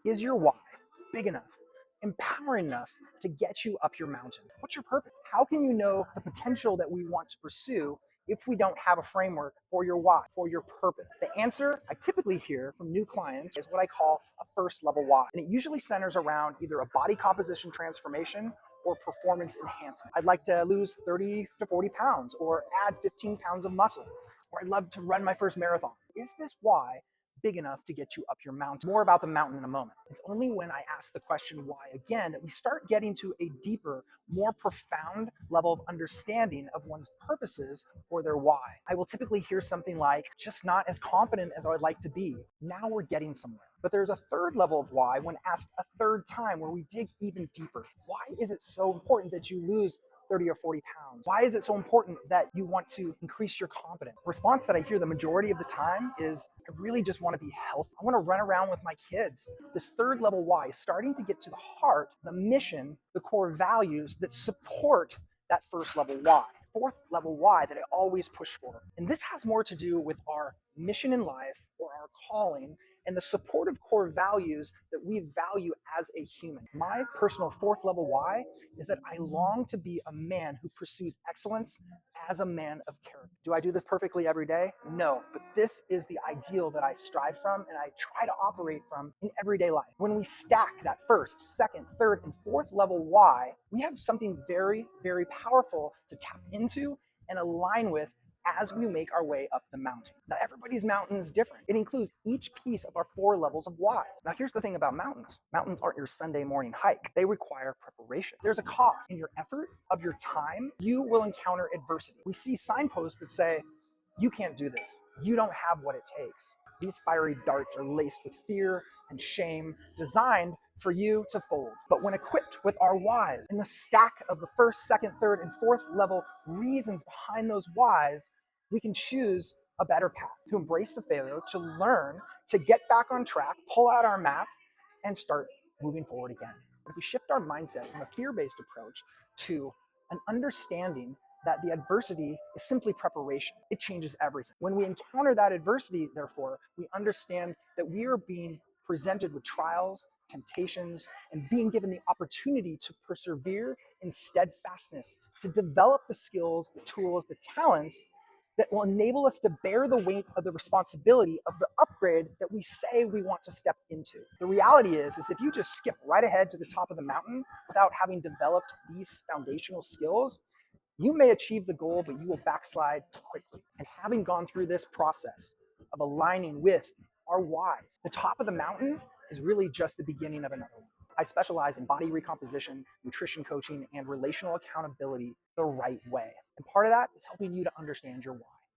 Is your why big enough, empowering enough to get you up your mountain? What's your purpose? How can you know the potential that we want to pursue if we don't have a framework for your why, for your purpose? The answer I typically hear from new clients is what I call a first level why. And it usually centers around either a body composition transformation or performance enhancement. I'd like to lose 30 to 40 pounds or add 15 pounds of muscle, or I'd love to run my first marathon. Is this why big enough to get you up your mountain? More about the mountain in a moment. It's only when I ask the question why again that we start getting to a deeper, more profound level of understanding of one's purposes or their why. I will typically hear something like, just not as confident as I would like to be. Now we're getting somewhere. But there's a third level of why when asked a third time where we dig even deeper. Why is it so important that you lose 30 or 40 pounds? Why is it so important that you want to increase your confidence? The response that I hear the majority of the time is, I really just want to be healthy. I want to run around with my kids. This third level why is starting to get to the heart, the mission, the core values that support that first level why. Fourth level why that I always push for. And this has more to do with our mission in life or our calling and the supportive core values that we value as a human. My personal fourth level why is that I long to be a man who pursues excellence as a man of character. Do I do this perfectly every day? No, but this is the ideal that I strive from and I try to operate from in everyday life. When we stack that first, second, third, and fourth level why, we have something very, very powerful to tap into and align with as we make our way up the mountain. Now, everybody's mountain is different. It includes each piece of our four levels of whys. Now, here's the thing about mountains. Mountains aren't your Sunday morning hike. They require preparation. There's a cost in your effort, of your time. You will encounter adversity. We see signposts that say, you can't do this. You don't have what it takes. These fiery darts are laced with fear and shame, designed for you to fold. But when equipped with our whys and the stack of the first, second, third, and fourth level reasons behind those whys, we can choose a better path to embrace the failure, to learn, to get back on track, pull out our map, and start moving forward again. If we shift our mindset from a fear-based approach to an understanding that the adversity is simply preparation, it changes everything. When we encounter that adversity, therefore, we understand that we are being presented with trials, temptations, and being given the opportunity to persevere in steadfastness, to develop the skills, the tools, the talents that will enable us to bear the weight of the responsibility of the upgrade that we say we want to step into. The reality is if you just skip right ahead to the top of the mountain without having developed these foundational skills, you may achieve the goal, but you will backslide quickly. And having gone through this process of aligning with our whys, the top of the mountain is really just the beginning of another one. I specialize in body recomposition, nutrition coaching, and relational accountability the right way. And part of that is helping you to understand your why.